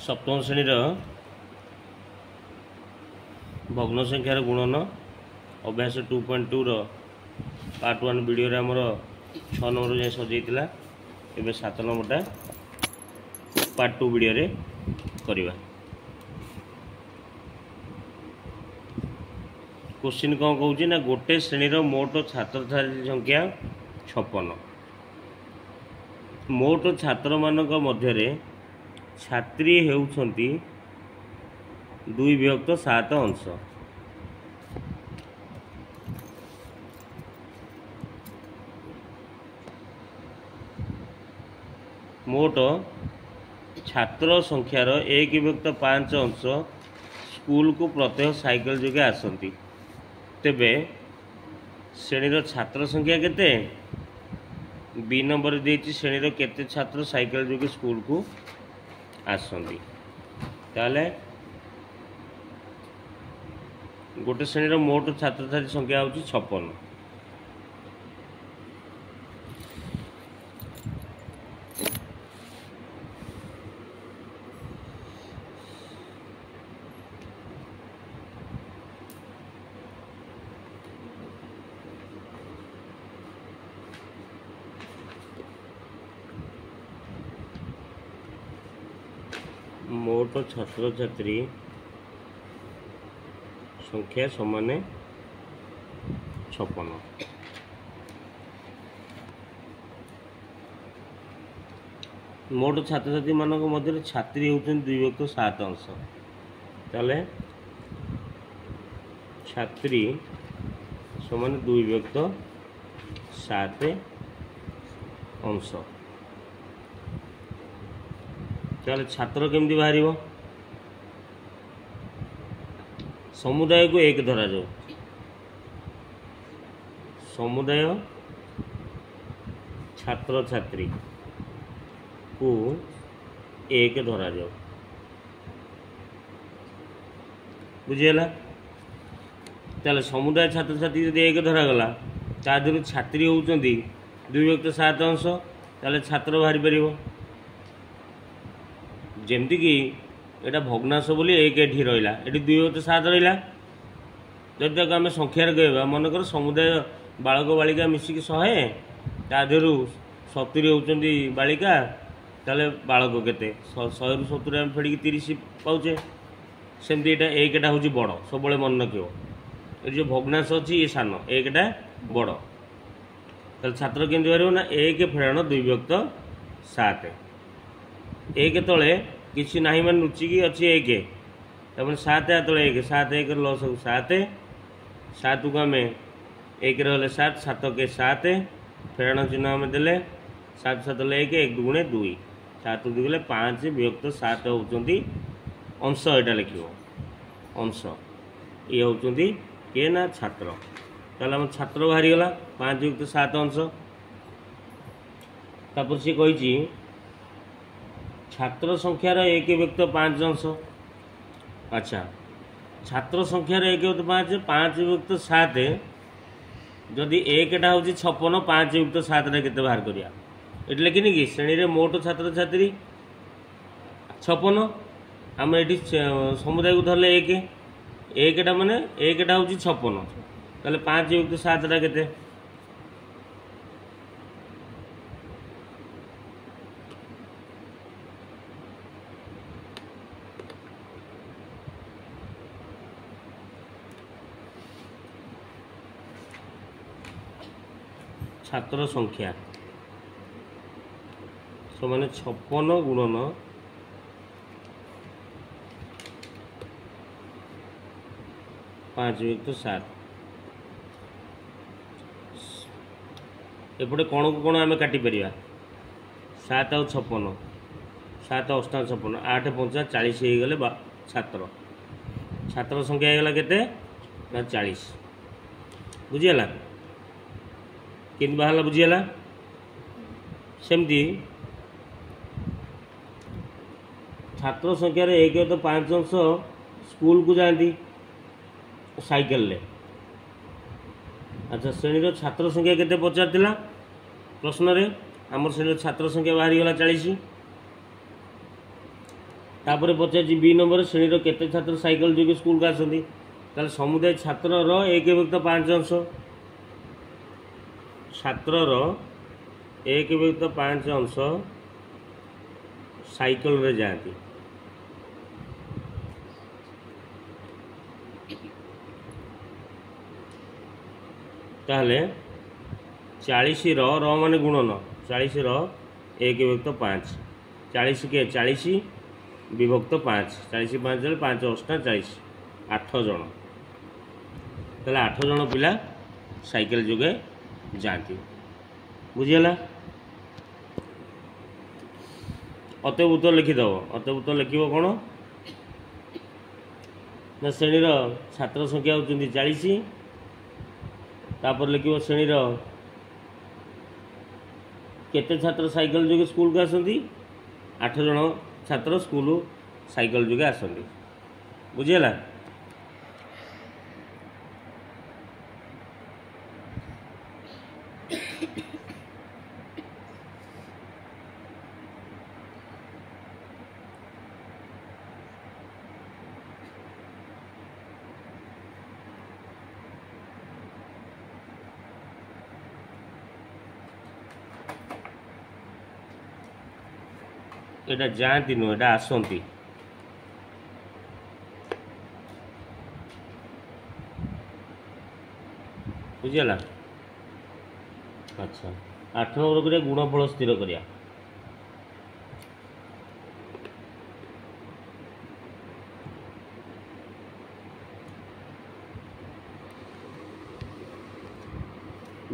सप्तम श्रेणी भग्न संख्यार गुणन अभ्यास 2.2 पार्ट 1 वीडियो रे हमर 6 नंबर जाए सजेइतिला एबे 7 नंबरटा पार्ट 2 वीडियो रे करिवा। क्वेश्चन कौन कहूँ ना गोटे श्रेणीर मोट छात्र छात्री संख्या 56 मोट छात्र मानक मध्य छात्री हेउछंती 2/7 अंश मोट छात्र संख्यार 1/5 अंश स्कूल को प्रत्येक साइकेल जोगे आसती तेबे श्रेणीर छात्र संख्या केते बी नंबर देछि श्रेणीर केते छात्र साइकेल जोगे स्कूल को आसती ताले गोटे श्रेणीर मोट छात्र छात्री संख्या होछि 56 मोट छात्र छात्री संख्या समान 56 मोट छात्र छात्री मानक मध्य छात्री होउछन 2/7 अंश ताले छात्री समान 2/7 अंश ताले छात्र केमती बाहर समुदाय को एक धरा जाओ समुदाय छात्र छात्री को एक धरा जाओ बुझीगला ताले समुदाय छात्र छात्री यदि एक धरा गला तादर छात्री होउचंदी 2/7 अंश ताले छात्र बाहरी परिबो जेमती कि एटा भग्नांश बोली एक एठी रहिला एठी 2/7 रहिला जदि ताको आमे संख्यार कहबा मनकर समुदाय बालक बालिका मिसिक 100 तादेरु 70 होउचंदी बालिका ताले बालक केते 100 रु 70 आम फेडी 30 पाउचे सेमती एटा एकटा होची बड़ सबले मन रखियो ए जो भग्नांश अछि ए सान एकटा बड़ ताले छात्र केंद्र बारियो ना 1 फेरण 2/7 एक तले किसी ना मान लुचिकी अच्छी एक तमें 7 तले 1 7 1 लस 7 7 को आम 1 रहा 7 7 के 7 फेरण चिन्ह आम देले 7 7 1 1 2 2 7 2 गले 5/7 होती अंश यहाँ लिख अंश ये होती किए ना छात्र ताल आम छात्र बाहरी गला 5/7 अंश तापर सी कही छात्र संख्यार 1/5 अंश अच्छा छात्र संख्यार 1/5 5/7 जदि एकटा हूँ 56 5/7 केते बाहर करिया एट लिखिनी कि श्रेणी रे मोट छात्र छात्री 56 आम ये समुदाय को धरले एकटा माने एकटा हूँ 56 ताले 5/7 केते छात्र संख्या समान 56 गुणन 5/7 एपटे कौन को कौन आम काटी परिया 7 और 56 7 8 56 8 5 40 हो गले छात्र छात्र संख्या होगा केते ना 40 बुझीगला कि बाहर बुझीगला सेमती छात्र संख्यार 1/5 अंश स्कूल को जाती साइकेल ले अच्छा श्रेणी छात्र संख्या केते पचार प्रश्न रे आम श्रेणी छात्र संख्या बाहरी गला 40 तापर पचार बी नंबर श्रेणी केते छात्र साइकेल जोगे स्कूल को आसती ताले समुदाय छात्रर 1/5 अंश छात्रर 1/5 अंश साइकेल रे जाती ताहले 40 र माने गुणन 40 र 1/5 40 के 40 विभक्त 5 40 5 5 8 40 8 जन ताहले 8 जन पिला साइकेल जोगे जाती बुझीगला। अतएव उत्तर लिखिदेव अतएव उत्तर लिख कौन ना श्रेणीर छात्र संख्या होती 40 तापर लिख श्रेणीर केते छात्र साइकेल जोगे स्कूल को आसती 8 जन छात्र स्कूल साइकेल जोगे आसती बुझीगला। एटा जाती नुह एटा आसती बुझीगला। अच्छा 8 नंबर करिया गुणफल स्थिर करिया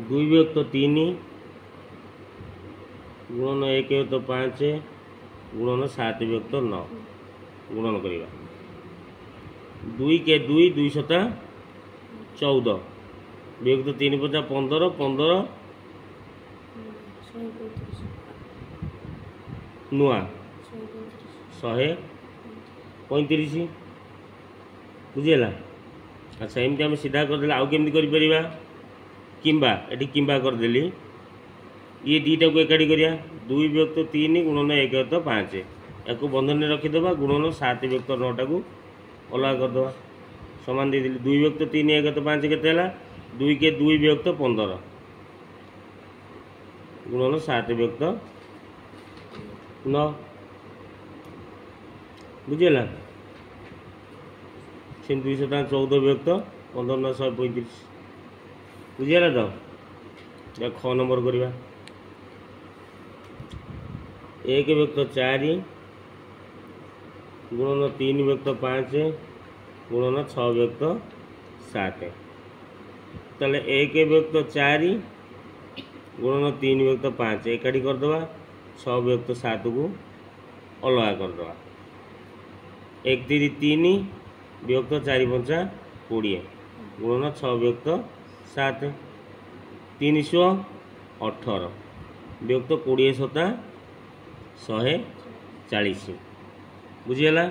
दुई विभक्त 3 गुणन 1/5 गुणन 7 विभक्त 9 गुणन करिया 2 के 2 2 सता 14 विभक्त 3 5 15 15 नुआ 135 बुझीगला। अच्छा एमती आम सीधा करदे आउ केमती करिपरिबा किंबा एटी किंबा करदेली ये दीटा को एकाठी करिया 2 विभक्त 3 गुणन 1/5 या बंधन रखीदे गुणन 7 विभक्त 9 को अलग करदे समान दे 2 विभक्त 3 1/5 के 2 के 2 विभक्त 15 गुणन 7 विभक्त 9 बुझीगला। से 214 विभक्त 15 9 135 बुझीगला। तो या ख नंबर करवा 1 विभक्त 4 गुणन 3 विभक्त 5 गुणन 6 विभक्त 7 ताले 1 विभक्त 4 गुणन 3 विभक्त 5 एकाठी करदे 6 विभक्त 7 को अलग करदे 1 3 3 विभक्त 4 5 20 गुणन 6 विभक्त 7 318 विभक्त 20 सता 140 बुझीगला।